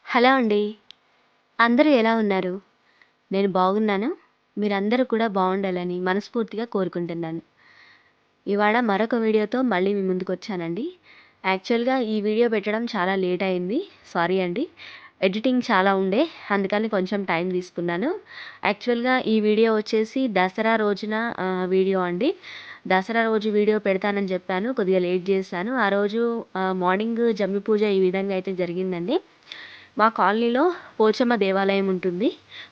Hello అండి. అందరూ ఎలా ఉన్నారు? నేను బాగున్నాను. మీరందరూ కూడా బావుండాలని మనస్ఫూర్తిగా కోరుకుంటున్నాను. ఇవాళ మరొక వీడియోతో మళ్ళీ మీ ముందుకొచ్చానండి. యాక్చువల్‌గా ఈ వీడియో పెట్టడం చాలా లేట్ అయింది. సారీ అండి. ఎడిటింగ్ చాలా ఉండే. అందుకని కొంచెం టైం తీసుకున్నాను. యాక్చువల్‌గా ఈ వీడియో వచ్చేసి దసరా రోజున వీడియో అండి. దసరా రోజు వీడియో పెడతానని చెప్పాను. కొద్దిగా లేట్ చేశాను. ఆ రోజు మార్నింగ్ జమ్మి పూజ ఈ విధంగా అయితే జరిగిందండి. మా కాలనీలో పోచమ్మ దేవాలయం ఉంటుంది.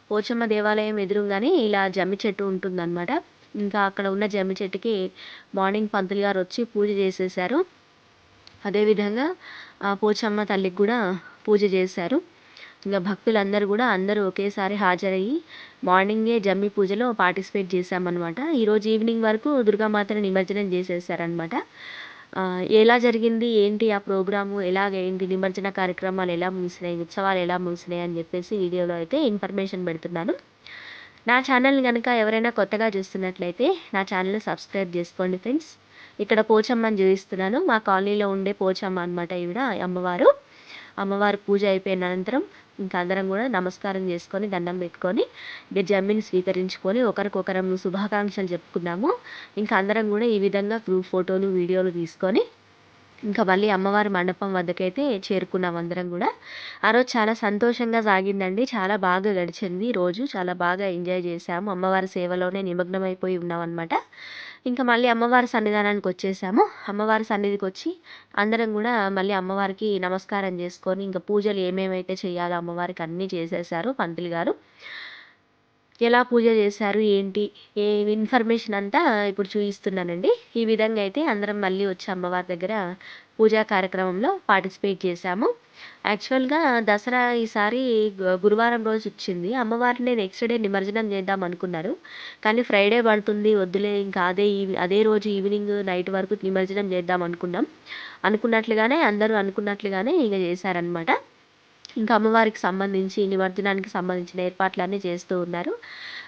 పోచమ్మ దేవాలయం ఎదురుంగానే ఇలా జమ్మి చెట్టు ఉంటుందనమాట. ఇంకా అక్కడ ఉన్న జమ్మి చెట్టుకి మార్నింగ్ పంతులు గారొచ్చి పూజ చేసేశారు. అదేవిధంగా పోచమ్మ తల్లికి కూడా పూజ చేశారు. ఇంక భక్తులందరూ కూడా అందరూ ఒకేసారి హాజరయ్యి మార్నింగే జమ్మి పూజలో పార్టిసిపేట్ చేశామన్నమాట. ఈరోజు ఈవినింగ్ వరకు దుర్గామాతని నిమజ్జనం చేసేసారనమాట. ఎలా జరిగింది, ఏంటి ఆ ప్రోగ్రాము, ఎలాగేంటి నిమజ్జన కార్యక్రమాలు ఎలా ముగిసినాయి, ఉత్సవాలు ఎలా ముగిసినాయి అని చెప్పేసి వీడియోలో అయితే ఇన్ఫర్మేషన్ పెడుతున్నాను. నా ఛానల్ని కనుక ఎవరైనా కొత్తగా చూస్తున్నట్లయితే నా ఛానల్ని సబ్స్క్రైబ్ చేసుకోండి ఫ్రెండ్స్. ఇక్కడ పోచమ్మని చూపిస్తున్నాను. మా కాలనీలో ఉండే పోచమ్మ అనమాట ఈవిడ అమ్మవారు. అమ్మవారి పూజ అయిపోయిన అనంతరం ఇంకా అందరం కూడా నమస్కారం చేసుకొని దండం పెట్టుకొని ఇక జమ్మిని స్వీకరించుకొని ఒకరికొకరం శుభాకాంక్షలు చెప్పుకున్నాము. ఇంకా అందరం కూడా ఈ విధంగా గ్రూప్ ఫోటోలు వీడియోలు తీసుకొని ఇంకా మళ్ళీ అమ్మవారి మండపం వద్దకైతే చేరుకున్నాం అందరం కూడా. ఆ రోజు చాలా సంతోషంగా సాగిందండి. చాలా బాగా గడిచింది రోజు. చాలా బాగా ఎంజాయ్ చేశాము. అమ్మవారి సేవలోనే నిమగ్నమైపోయి ఉన్నామన్నమాట. ఇంకా మళ్ళీ అమ్మవారి సన్నిధానానికి వచ్చేసాము. అమ్మవారి సన్నిధికి వచ్చి అందరం కూడా మళ్ళీ అమ్మవారికి నమస్కారం చేసుకొని ఇంకా పూజలు ఏమేమైతే చేయాలో అమ్మవారికి అన్నీ చేసేసారు పంతులు గారు. ఎలా పూజ చేశారు, ఏంటి, ఏ ఇన్ఫర్మేషన్ అంతా ఇప్పుడు చూపిస్తున్నానండి. ఈ విధంగా అయితే అందరం మళ్ళీ వచ్చి అమ్మవారి దగ్గర పూజా కార్యక్రమంలో పార్టిసిపేట్ చేశాము. యాక్చువల్‌గా దసరా ఈసారి గురువారం రోజు వచ్చింది. అమ్మవారిని నెక్స్ట్ డే నిమజ్జనం చేద్దాం అనుకున్నారు. కానీ ఫ్రైడే పడుతుంది వద్దులే ఇంకా అదే రోజు ఈవినింగ్, నైట్ వరకు నిమజ్జనం చేద్దాం అనుకున్నాం. అనుకున్నట్లుగానే అందరూ అనుకున్నట్లుగానే ఇక చేశారనమాట. ఇంకా అమ్మవారికి సంబంధించి నిమజ్జనానికి సంబంధించిన ఏర్పాట్లన్నీ చేస్తూ ఉన్నారు.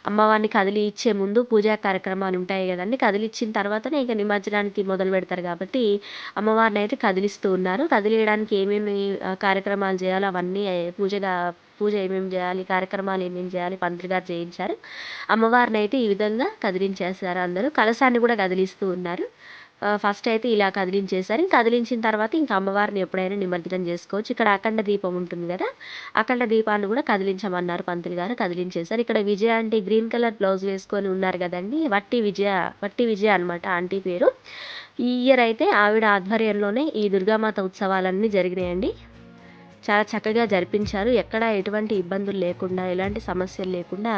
అమ్మవారిని కదిలి ఇచ్చే ముందు పూజా కార్యక్రమాలు ఉంటాయి కదండీ! కదిలిచ్చిన తర్వాతనే ఇక నిమజ్జనానికి మొదలు పెడతారు కాబట్టి అమ్మవారిని అయితే కదిలిస్తూ ఉన్నారు. కదిలియడానికి ఏమేమి కార్యక్రమాలు చేయాలో అవన్నీ పూజ ఏమేమి చేయాలి, కార్యక్రమాలు ఏమేమి చేయాలి పంతులు గారు చేయించారు. అమ్మవారిని అయితే ఈ విధంగా కదిలించేశారు అందరూ. కలశాన్ని కూడా కదిలిస్తూ ఉన్నారు. ఫస్ట్ అయితే ఇలా కదిలించేశారు. కదిలించిన తర్వాత ఇంకా అమ్మవారిని ఎప్పుడైనా నిమజ్జనం చేసుకోవచ్చు. ఇక్కడ అఖండ దీపం ఉంటుంది కదా! అఖండ దీపాన్ని కూడా కదిలించమన్నారు పంతులు గారు. కదిలించేశారు. ఇక్కడ విజయ ఆంటీ గ్రీన్ కలర్ బ్లౌజ్ వేసుకొని ఉన్నారు కదండీ! వట్టి విజయ అనమాట ఆంటీ పేరు. ఈ ఇయర్ అయితే ఆవిడ ఆధ్వర్యంలోనే ఈ దుర్గామాత ఉత్సవాలన్నీ జరిగినాయండి. చాలా చక్కగా జరిపించారు. ఎక్కడ ఎటువంటి ఇబ్బందులు లేకుండా, ఎలాంటి సమస్యలు లేకుండా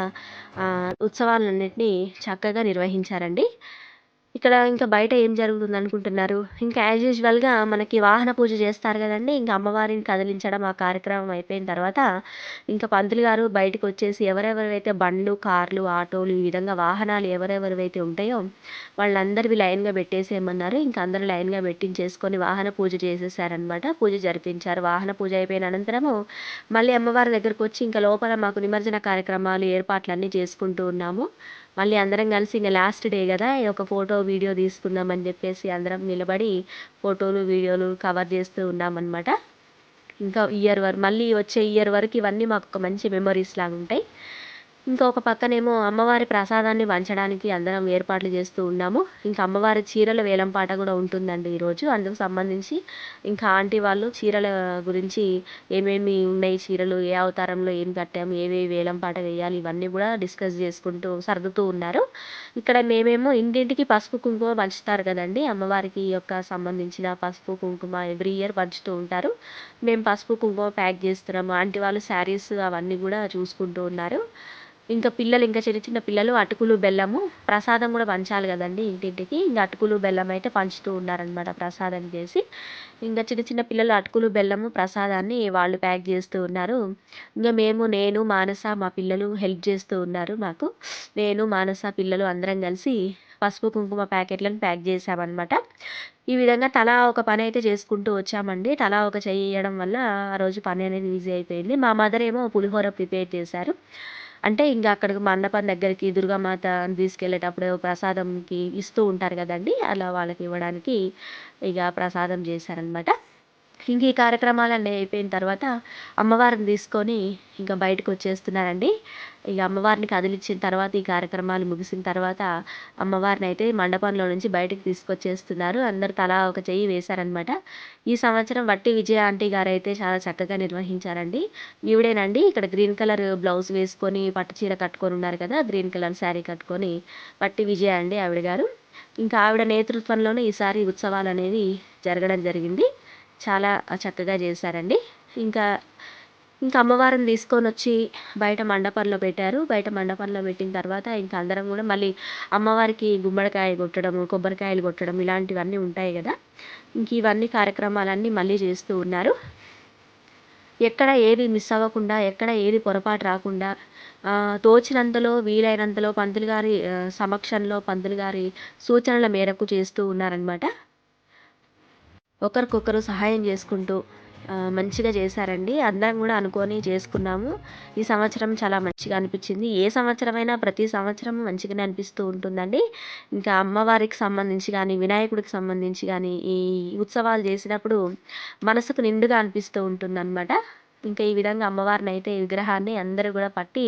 ఉత్సవాలన్నిటిని చక్కగా నిర్వహించారండి. ఇక్కడ ఇంకా బయట ఏం జరుగుతుందనుకుంటున్నారు? ఇంకా యాజ్ యూజువల్‌గా మనకి వాహన పూజ చేస్తారు గదండీ! ఇంక అమ్మవారిని కదిలించడం ఆ కార్యక్రమం అయిపోయిన తర్వాత, ఇంక పంతులు గారు బయటికొచ్చేసి ఎవరెవరివైతే బండ్లు, కార్లు, ఆటోలు ఈ విధంగా వాహనాలు ఎవరెవరివైతే ఉంటాయో వాళ్ళందరివి లైన్‌గా పెట్టేసేయమన్నారు. ఇంక అందరూ లైన్‌గా పెట్టించేసుకొని వాహన పూజ చేసేసారనమాట. పూజ జరిపించారు. వాహన పూజ అయిపోయిన అనంతరము మళ్ళీ అమ్మవారి దగ్గరకొచ్చి ఇంక లోపల మాకు నిమజ్జన కార్యక్రమాలు, ఏర్పాట్లన్నీ చేసుకుంటూ ఉన్నాము. మళ్ళీ అందరం కలిసి ఇంక లాస్ట్ డే గదా! ఒక ఫోటో, వీడియో తీసుకుందామని జెప్పేసి అందరం నిలబడి ఫోటోలు, వీడియోలు కవర్ జేస్తూ ఉన్నామనమాట. ఇంకా మళ్ళీ వచ్చే ఇయర్ వరకు ఇవన్నీ మాకొక మంచి మెమోరీస్ లాగుంటాయి. ఇంకొక పక్కనేమో అమ్మవారి ప్రసాదాన్ని పంచడానికి అందరం ఏర్పాట్లు చేస్తూ ఉన్నాము. ఇంకా అమ్మవారి చీరల వేలం పాట కూడా ఉంటుందండి ఈరోజు. అందుకు సంబంధించి ఇంకా ఆంటీ వాళ్ళు చీరల గురించి ఏమేమి ఉన్నాయి చీరలు, ఏ అవతారంలో ఏం కట్టాము, ఏవేవి వేలం పాట వేయాలి ఇవన్నీ కూడా డిస్కస్ చేసుకుంటూ సర్దుతూ ఉన్నారు. ఇక్కడ మేమేమో ఇంటింటికి పసుపు, కుంకుమ పంచుతారు కదండీ! అమ్మవారికి యొక్క సంబంధించిన పసుపు, కుంకుమ ఎవ్రీ ఇయర్ పంచుతూ ఉంటారు. మేము పసుపు, కుంకుమ ప్యాక్ చేస్తున్నాము. ఆంటీ వాళ్ళు శారీస్ అవన్నీ కూడా చూసుకుంటూ ఉన్నారు. ఇంకా చిన్న చిన్న పిల్లలు అటుకులు, బెల్లము ప్రసాదం కూడా పంచాలి కదండీ ఇంటింటికి. ఇంక అటుకులు, బెల్లం అయితే పంచుతూ ఉన్నారనమాట ప్రసాదం చేసి. ఇంకా చిన్న చిన్న పిల్లలు అటుకులు, బెల్లము ప్రసాదాన్ని వాళ్ళు ప్యాక్ చేస్తూ ఉన్నారు. నేను, మానస మా పిల్లలు హెల్ప్ చేస్తూ ఉన్నారు నాకు. నేను, మానస పిల్లలు అందరం కలిసి పసుపు, కుంకుమ ప్యాకెట్లను ప్యాక్ చేశామనమాట. ఈ విధంగా తలా ఒక పనైతే చేసుకుంటూ వచ్చామండి. తలా ఒక చెయ్యడం వల్ల ఆ రోజు పని అనేది ఈజీ అయిపోయింది. మా మదర్ ఏమో పులిహోర ప్రిపేర్ చేశారు. అంటే ఇంక అక్కడికి మండపం దగ్గరికి దుర్గామాతని తీసుకెళ్ళేటప్పుడు ప్రసాదంకి ఇస్తూ ఉంటారు కదండీ! అలా వాళ్ళకి ఇవ్వడానికి ఇక ప్రసాదం చేశారనమాట. ఇంక ఈ కార్యక్రమాలన్నీ అయిపోయిన తర్వాత అమ్మవారిని తీసుకొని ఇంక బయటకొచ్చేస్తున్నారండి. ఇగ అమ్మవారిని కదిలిచ్చిన తర్వాత ఈ కార్యక్రమాలు ముగిసిన తర్వాత అమ్మవారినయితే మండపంలో నుంచి బయటకి తీసుకొచ్చేస్తున్నారు. అందరూ తలా ఒక చెయ్యి వేశారనమాట. ఈ సంవత్సరం వట్టి విజయ ఆంటీ గారైతే చాలా చక్కగా నిర్వహించారండి. ఈవిడేనండి ఇక్కడ గ్రీన్ కలర్ బ్లౌజ్ వేసుకొని పట్టు చీర కట్టుకొనున్నారు కదా! గ్రీన్ కలర్ శారీ కట్టుకొని వట్టి విజయ అండి ఆవిడ గారు. ఇంకా ఆవిడ నేతృత్వంలోనే ఈసారి ఉత్సవాలనేవి జరగడం జరిగింది. చాలా చక్కగా చేశారండి. ఇంకా ఇంకా అమ్మవారిని తీసుకొనొచ్చి బయట మండపంలో పెట్టారు. బయట మండపంలో పెట్టిన తర్వాత ఇంక అందరం గూడా మళ్ళీ అమ్మవారికి గుమ్మడికాయ కొట్టడము, కొబ్బరికాయలు కొట్టడం ఇలాంటివన్నీ ఉంటాయి గదా! ఇంక ఇవన్నీ కార్యక్రమాలన్నీ మళ్ళీ చేస్తూ ఉన్నారు. ఎక్కడ ఏది మిస్ అవ్వకుండా, ఎక్కడ ఏది పొరపాటు రాకుండా తోచినంతలో, వీలైనంతలో పంతులు గారి సమక్షంలో పంతులు గారి సూచనల మేరకు చేస్తూ ఉన్నారనమాట. ఒకరికొకరు సహాయం చేసుకుంటూ మంచిగా చేశారండి. అందరం గూడా అనుకోని చేసుకున్నాము. ఈ సంవత్సరం చాలా మంచిగా అనిపిచ్చింది. ఏ సంవత్సరమైనా ప్రతి సంవత్సరం మంచిగానే అనిపిస్తూ ఉంటుందండి. ఇంకా అమ్మవారికి సంబంధించి గానీ, వినాయకుడికి సంబంధించి గానీ, ఈ ఉత్సవాలు చేసినప్పుడు మనసుకు నిండుగా అనిపిస్తూ ఉంటుందనమాట. ఇంకా ఈ విధంగా అమ్మవారినైతే విగ్రహాన్ని అందరూ గూడా పట్టి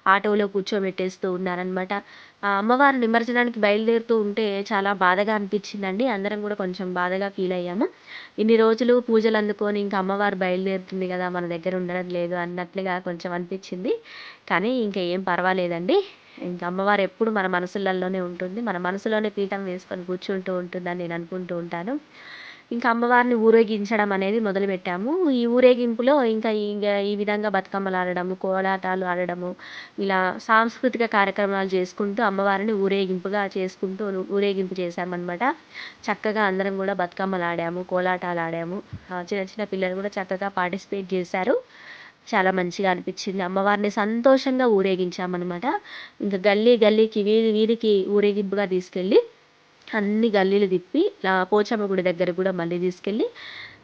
ఆటోలో కూర్చోబెట్టేస్తూ ఉన్నారనమాట. అమ్మవారు నిమజ్జనానికి బయలుదేరుతూ ఉంటే చాలా బాధగా అనిపిచ్చిందండి. అందరం గూడా కొంచెం బాధగా ఫీలయ్యాము. ఇన్ని రోజులు పూజలు అందుకొని ఇంక అమ్మవారు బయలుదేరుతుంది గదా! మన దగ్గర ఉండడం లేదు అన్నట్లుగా కొంచెం అనిపిచ్చింది. కానీ ఇంక ఏం పర్వాలేదండి. ఇంక అమ్మవారు ఎప్పుడు మన మనసులల్లోనే ఉంటుంది. మన మనసులోనే పీఠం వేసుకొని కూర్చుంటూ ఉంటుందని నేను అనుకుంటూ ఉంటాను. ఇంకా అమ్మవారిని ఊరేగించడం అనేది మొదలుపెట్టాము. ఈ ఊరేగింపులో ఇంకా ఈ విధంగా బతుకమ్మలాడడము, కోలాటాలు ఆడడము, ఇలా సాంస్కృతిక కార్యక్రమాలు చేసుకుంటూ అమ్మవారిని ఊరేగింపుగా చేసుకుంటూ ఊరేగింపు చేశామనమాట. చక్కగా అందరం గూడా బతుకమ్మలాడాము, కోలాటాలాడాము. చిన్న చిన్న పిల్లలు గూడా చక్కగా పార్టిసిపేట్ చేశారు. చాలా మంచిగా అనిపిచ్చింది. అమ్మవారిని సంతోషంగా ఊరేగించామనమాట. ఇంక గల్లీ గల్లీకి, వీధి వీధికి ఊరేగింపుగా తీసుకెళ్ళి అన్ని గల్లీలు తిప్పి పోచమ్మ గుడి దగ్గరకు గూడా మళ్ళీ తీసుకెళ్ళి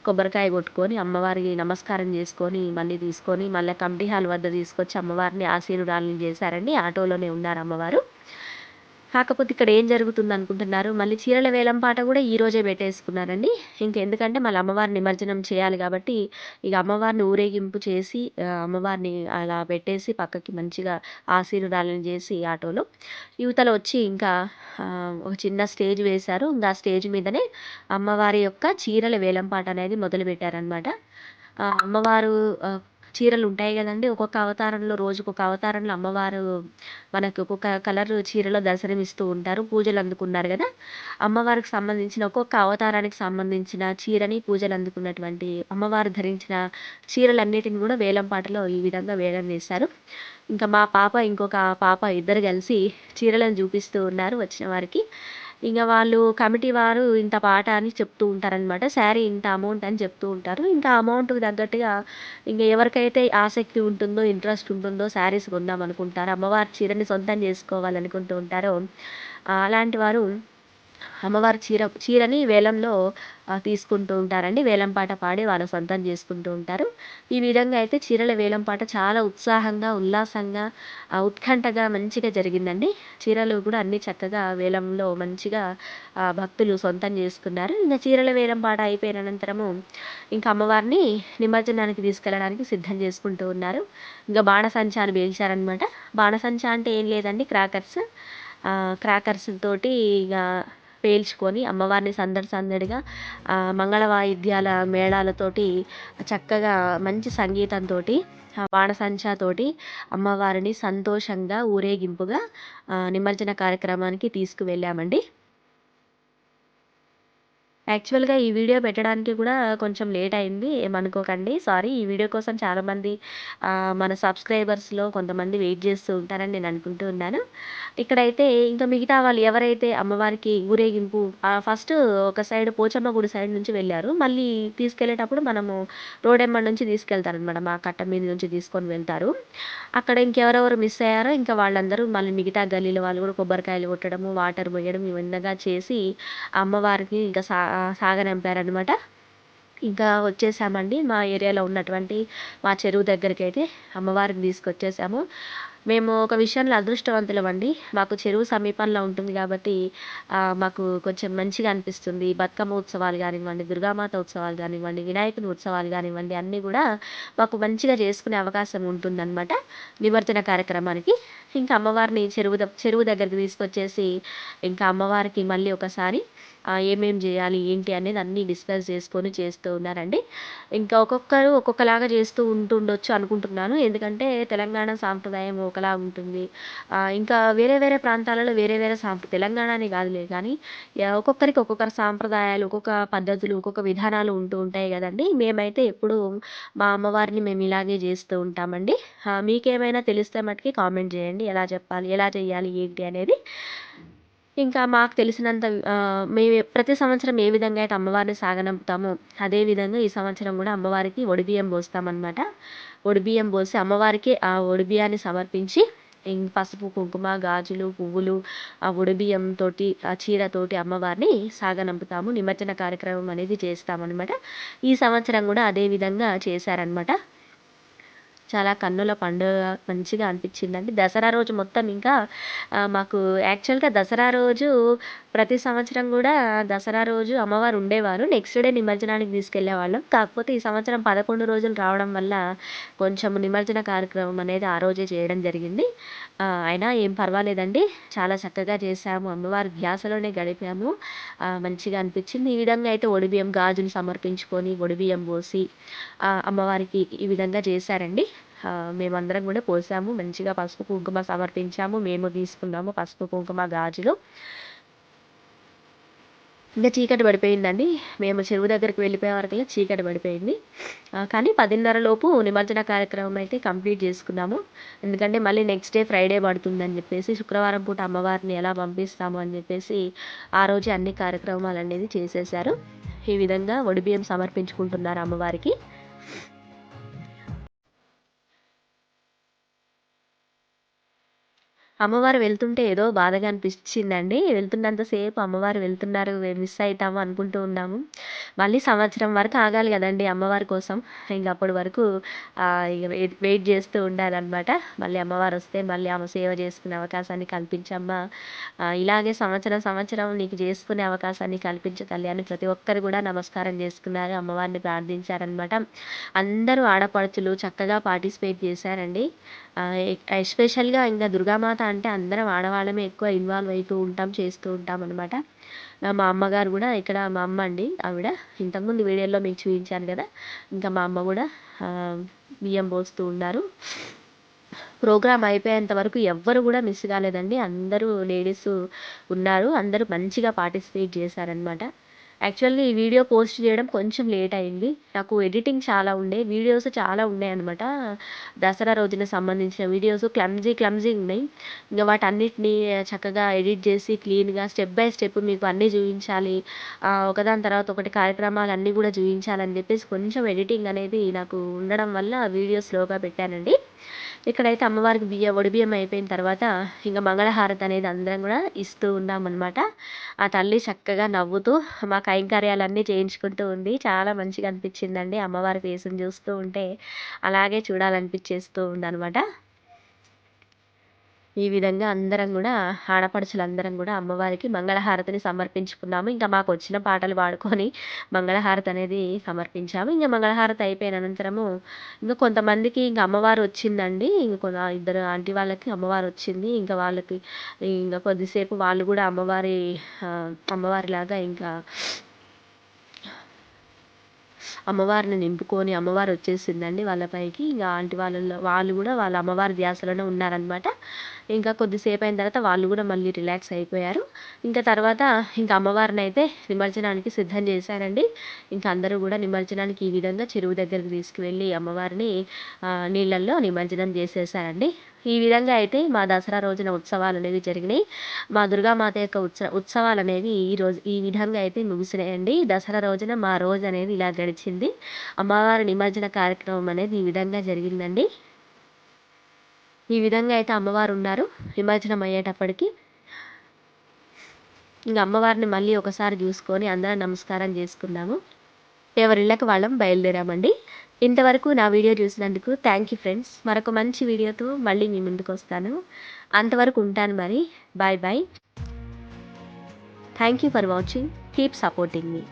కొబ్బరికాయ కొట్టుకొని అమ్మవారికి నమస్కారం చేసుకొని మళ్ళీ తీసుకొని మళ్ళీ కమిటీ హాల్ వద్ద తీసుకొచ్చి అమ్మవారిని ఆశీర్వాదాలను చేశారండి. ఆటోలోనే ఉన్నారు అమ్మవారు. కాకపోతే ఇక్కడ ఏం జరుగుతుందనుకుంటున్నారు, మళ్ళీ చీరల వేలం పాట గూడా ఈరోజే పెట్టేసుకున్నారండి. ఇంకెందుకంటే మళ్ళీ అమ్మవారి నిమజ్జనం చేయాలి గాబట్టి, ఇగ అమ్మవారిని ఊరేగింపు చేసి అమ్మవారిని అలా పెట్టేసి పక్కకి మంచిగా ఆశీర్వాదాలను చేసి ఆటోలో, యువతల వచ్చి ఇంకా ఒక చిన్న స్టేజ్ వేశారు. ఇంక ఆ స్టేజ్ మీదనే అమ్మవారి యొక్క చీరల వేలం పాట అనేది మొదలుపెట్టారనమాట. అమ్మవారు చీరలుంటాయి గదండీ! ఒక్కొక్క అవతారంలో రోజుకొక అవతారంలో అమ్మవారు మనకు ఒక్కొక్క కలర్ చీరలో దర్శనమిస్తూ ఉంటారు. పూజలు అందుకున్నారు గదా! అమ్మవారికి సంబంధించిన ఒక్కొక్క అవతారానికి సంబంధించిన చీరని పూజలు అందుకున్నటువంటి అమ్మవారు ధరించిన చీరలన్నిటిని గూడా వేలం పాటలో ఈ విధంగా వేలం వేశారు. ఇంకా మా పాప, ఇంకొక పాప ఇద్దరు కలిసి చీరలను చూపిస్తూ ఉన్నారు వచ్చిన వారికి. ఇంక వాళ్ళు కమిటీ వారు ఇంత పాట అని చెప్తూ ఉంటారనమాట. శారీ ఇంత అమౌంట్ అని చెప్తూ ఉంటారు. ఇంకా అమౌంట్‌కి తగ్గట్టుగా ఇంక ఎవరికైతే ఆసక్తి ఉంటుందో, ఇంట్రెస్ట్ ఉంటుందో శారీస్ కొందామనుకుంటారో, అమ్మవారి చీరని సొంతం చేసుకోవాలనుకుంటూ ఉంటారో, అలాంటి వారు అమ్మవారి చీరని వేలంలో తీసుకుంటూ ఉంటారండి. వేలం పాట పాడి వాళ్ళు సొంతం చేసుకుంటూ ఉంటారు. ఈ విధంగా అయితే చీరల వేలం పాట చాలా ఉత్సాహంగా, ఉల్లాసంగా, ఉత్కంఠగా మంచిగా జరిగిందండి. చీరలు కూడా అన్నీ చక్కగా వేలంలో మంచిగా భక్తులు సొంతం చేసుకున్నారు. ఇంక చీరల వేలం పాట అయిపోయిన అనంతరము ఇంకా అమ్మవారిని నిమజ్జనానికి తీసుకెళ్ళడానికి సిద్ధం చేసుకుంటూ ఉన్నారు. ఇంక బాణసంచా అని పేల్చారనమాట. బాణసంచా అంటే ఏం లేదండి, క్రాకర్స్ తోటి ఇగ పేల్చుకొని అమ్మవారిని సందడి సందడిగా మంగళ వాయిద్యాల మేళాలతోటి చక్కగా మంచి సంగీతంతోటి బాణసంచాతోటి అమ్మవారిని సంతోషంగా ఊరేగింపుగా నిమజ్జన కార్యక్రమానికి తీసుకువెళ్ళామండి. యాక్చువల్‌గా ఈ వీడియో పెట్టడానికి కూడా కొంచెం లేట్ అయింది. ఏమనుకోకండి. సారీ. ఈ వీడియో కోసం చాలామంది మన సబ్స్క్రైబర్స్‌లో కొంతమంది వెయిట్ చేస్తూ ఉంటారని నేను అనుకుంటూ ఉన్నాను. ఇక్కడైతే ఇంకా మిగతా వాళ్ళు ఎవరైతే అమ్మవారికి ఊరేగింపు ఫస్ట్ ఒక సైడ్ పోచమ్మ గుడి సైడ్ నుంచి వెళ్ళారు. మళ్ళీ తీసుకెళ్ళేటప్పుడు మనము రోడెమ్మడి నుంచి తీసుకెళ్తారనమాట. మా కట్ట మీద నుంచి తీసుకొని వెళ్తారు. అక్కడ ఇంకెవరెవరు మిస్ అయ్యారో ఇంకా వాళ్ళందరూ మళ్ళీ మిగతా గల్లీల వాళ్ళు కూడా కొబ్బరికాయలు కొట్టడము, వాటర్ పోయడం ఇవన్నగా చేసి అమ్మవారికి ఇంకా సాగనంపారనమాట. ఇంకా వచ్చేసామండి. మా ఏరియాలో ఉన్నటువంటి మా చెరువు దగ్గరికైతే అమ్మవారిని తీసుకొచ్చేసాము. మేము ఒక విషయంలో అదృష్టవంతులమండి. మాకు చెరువు సమీపంలో ఉంటుంది గాబట్టి మాకు కొంచెం మంచిగా అనిపిస్తుంది. బతుకమ్మ ఉత్సవాలు గానివ్వండి, దుర్గామాత ఉత్సవాలు గానివ్వండి, వినాయకుని ఉత్సవాలు గానివ్వండి అన్నీ గూడా మాకు మంచిగా చేసుకునే అవకాశం ఉంటుందనమాట నిమజ్జన కార్యక్రమానికి. ఇంకా అమ్మవారిని చెరువు దగ్గరికి తీసుకొచ్చేసి ఇంకా అమ్మవారికి మళ్ళీ ఒకసారి ఏమేం జేయాలి, ఏంటి అనేది అన్నీ డిస్కస్ చేసుకొని చేస్తూ ఉన్నారండి. ఇంకా ఒక్కొక్కరు ఒక్కొక్కలాగా చేస్తూ ఉంటుండొచ్చు అనుకుంటున్నాను. ఎందుకంటే తెలంగాణ సాంప్రదాయం ఒకలా ఉంటుంది. ఇంకా వేరే వేరే ప్రాంతాలలో వేరే వేరే తెలంగాణ అని కాదులే కానీ ఒక్కొక్కరికి ఒక్కొక్క సాంప్రదాయాలు, ఒక్కొక్క పద్ధతులు, ఒక్కొక్క విధానాలు ఉంటూ ఉంటాయి గదండీ! మేమైతే ఎప్పుడూ మా అమ్మవారిని మేము ఇలాగే చేస్తూ ఉంటామండి. మీకేమైనా తెలిస్తే మటికి కామెంట్ జేయండి. ఎలా చెప్పాలి? ఎలా చేయాలి? ఏంటి అనేది. ఇంకా మాకు తెలిసినంత మేము ప్రతి సంవత్సరం ఏ విధంగా అయితే అమ్మవారిని సాగనంపుతామో, అదే విధంగా ఈ సంవత్సరం గూడా అమ్మవారికి ఒడిబియ్యం పోస్తామనమాట. ఒడిబియ్యం పోసి అమ్మవారికి ఆ ఒడిబియ్యాన్ని సమర్పించి పసుపు, కుంకుమ, గాజులు, పువ్వులు, ఆ ఒడిబియ్యంతోటి, ఆ చీరతోటి అమ్మవారిని సాగనంపుతాము. నిమజ్జన కార్యక్రమం అనేది చేస్తామనమాట. ఈ సంవత్సరం గూడా అదే విధంగా చేశారనమాట. చాలా కన్నుల పండుగ మంచిగా అనిపించిందండి. దసరా రోజు మొత్తం ఇంకా మాకు యాక్చువల్‌గా దసరా రోజు ప్రతి సంవత్సరం గూడా దసరా రోజు అమ్మవారు ఉండేవారు. నెక్స్ట్ డే నిమజ్జనానికి తీసుకెళ్ళేవాళ్ళం. కాకపోతే ఈ సంవత్సరం 11 రోజులు రావడం వల్ల కొంచెం నిమజ్జన కార్యక్రమం అనేది ఆ రోజే చేయడం జరిగింది. అయినా ఏం పర్వాలేదండి. చాలా చక్కగా చేశాము. అమ్మవారి ధ్యాసలోనే గడిపాము. మంచిగా అనిపించింది. ఈ విధంగా అయితే ఒడిబియ్యం గాజులు సమర్పించుకొని, ఒడిబియ్యం పోసి అమ్మవారికి ఈ విధంగా చేశారండి. మేమందరం గూడా పోసాము. మంచిగా పసుపు, కుంకుమ సమర్పించాము. మేము తీసుకున్నాము పసుపు, కుంకుమ, గాజులు. ఇంక చీకటి పడిపోయిందండి. మేము చెరువు దగ్గరికి వెళ్ళిపోయే వరకల్లా చీకటి పడిపోయింది. కానీ 10:30 లోపు నిమజ్జన కార్యక్రమం అయితే కంప్లీట్ చేసుకున్నాము. ఎందుకంటే మళ్ళీ నెక్స్ట్ డే ఫ్రైడే పడుతుందని జెప్పేసి, శుక్రవారం పూట అమ్మవారిని ఎలా పంపిస్తాము అని జెప్పేసి, ఆ రోజే అన్ని కార్యక్రమాలనేది చేసేశారు. ఈ విధంగా ఒడిబియ్యం సమర్పించుకుంటున్నారు అమ్మవారికి. అమ్మవారు వెళ్తుంటే ఏదో బాధగా అనిపించిందండి. వెళ్తున్నంత సేపు అమ్మవారు వెళ్తున్నారు, మిస్ అయితాము అనుకుంటూ ఉన్నాము. మళ్ళీ సంవత్సరం వరకు ఆగాలి గదండీ అమ్మవారి కోసం. ఇంక అప్పటి వరకు ఇగ వెయిట్ జేస్తూ ఉండాలనమాట. మళ్ళీ అమ్మవారొస్తే మళ్ళీ ఆమె సేవ చేసుకునే అవకాశాన్ని కల్పించమ్మా. ఇలాగే సంవత్సరం, సంవత్సరం నీకు చేసుకునే అవకాశాన్ని కల్పించు తల్లి అని ప్రతి ఒక్కరు గూడా నమస్కారం జేసుకున్నారు. అమ్మవారిని ప్రార్థించారనమాట. అందరూ ఆడపడుచులు చక్కగా పార్టిసిపేట్ చేశారండి. ఎస్పెషల్‌గా ఇంగ దుర్గామాత అంటే అందరం ఆడవాళ్ళమే ఎక్కువ ఇన్వాల్వ్ అయితూ ఉంటాం, చేస్తూ ఉంటామనమాట. మా అమ్మగారు గూడా ఇక్కడ మా అమ్మ అండి ఆవిడ. ఇంతకుముందు వీడియోలో మీకు చూయించాను గదా! ఇంకా మా అమ్మ గూడా బియ్యం పోస్తూ ఉన్నారు. ప్రోగ్రామ్ అయిపోయేంత వరకు ఎవ్వరు గూడా మిస్ కాలేదండి. అందరూ లేడీసు ఉన్నారు. అందరూ మంచిగా పార్టిసిపేట్ చేశారనమాట. యాక్చువల్‌గా ఈ వీడియో పోస్ట్ చేయడం కొంచెం లేట్ అయింది. నాకు ఎడిటింగ్ చాలా ఉండే. వీడియోస్ చాలా ఉన్నాయన్నమాట. దసరా రోజున సంబంధించిన వీడియోస్ క్లమ్జీ ఉన్నాయి. ఇంక వాటన్నిటిని చక్కగా ఎడిట్ చేసి క్లీన్‌గా స్టెప్ బై స్టెప్ మీకు అన్నీ చూయించాలి. ఒకదాని తర్వాత ఒకటి కార్యక్రమాలన్నీ గూడా చూయించాలని చెప్పేసి కొంచెం ఎడిటింగ్ అనేది నాకు ఉండడం వల్ల వీడియో స్లోగా పెట్టానండి. ఇక్కడైతే అమ్మవారికి ఒడిబియ్యం అయిపోయిన తర్వాత ఇంక మంగళహారతి అనేది అందరం గూడా ఇస్తూ ఉన్నామనమాట. ఆ తల్లి చక్కగా నవ్వుతూ మా కైంకర్యాలన్నీ చేయించుకుంటూ ఉంది. చాలా మంచిగా అనిపించిందండి. అమ్మవారి ఫేస్‌ని చూస్తూ ఉంటే అలాగే చూడాలనిపించేస్తూ ఉందనమాట. ఈ విధంగా అందరం గూడా ఆడపడుచులందరం గూడా అమ్మవారికి మంగళహారతిని సమర్పించుకున్నాము. ఇంకా మాకొచ్చిన పాటలు పాడుకొని మంగళహారతి అనేది సమర్పించాము. ఇంక మంగళహారతి అయిపోయిన అనంతరము ఇంక కొంతమందికి ఇంక అమ్మవారు వచ్చిందండి. ఇద్దరు ఆంటీ వాళ్ళకి అమ్మవారొచ్చింది. ఇంక వాళ్ళకి ఇంక కొద్దిసేపు వాళ్ళు గూడా అమ్మవారిలాగా ఇంకా అమ్మవారిని నింపుకొని అమ్మవారొచ్చేసిందండి వాళ్ళ పైకి. ఇంక ఆంటీ వాళ్ళు గూడా వాళ్ళ అమ్మవారి ధ్యాసలోనే ఉన్నారనమాట. ఇంకా కొద్దిసేపయిన తర్వాత వాళ్ళు గూడా మళ్ళీ రిలాక్స్ అయిపోయారు. ఇంకా తర్వాత ఇంక అమ్మవారినైతే నిమజ్జనానికి సిద్ధం చేశారండి. ఇంక అందరూ గూడా నిమజ్జనానికి ఈ విధంగా చెరువు దగ్గరికి తీసుకువెళ్ళి అమ్మవారిని నీళ్ళల్లో నిమజ్జనం చేసేశారండి. ఈ విధంగా అయితే మా దసరా రోజున ఉత్సవాలనేవి జరిగినాయి. మా దుర్గామాత యొక్క ఉత్సవాలనేవి ఈ విధంగా అయితే ముగిసినాయండి. దసరా రోజున మా రోజనేది ఇలా గడిచింది. అమ్మవారి నిమజ్జన కార్యక్రమం అనేది ఈ విధంగా జరిగిందండి. ఈ విధంగా అయితే అమ్మవారున్నారు నిమజ్జనం అయ్యేటప్పటికి. ఇంక అమ్మవారిని మళ్ళీ ఒకసారి జూసుకొని అందరం నమస్కారం జేసుకున్నాము. ఎవరిళ్ళకి వాళ్ళం బయలుదేరామండి. ఇంతవరకు నా వీడియో చూసినందుకు థ్యాంక్ యూ ఫ్రెండ్స్. మరొక మంచి వీడియోతో మళ్ళీ మీ ముందుకొస్తాను. అంతవరకు ఉంటాను మరి. Bye bye. Thank you for watching. Keep supporting me.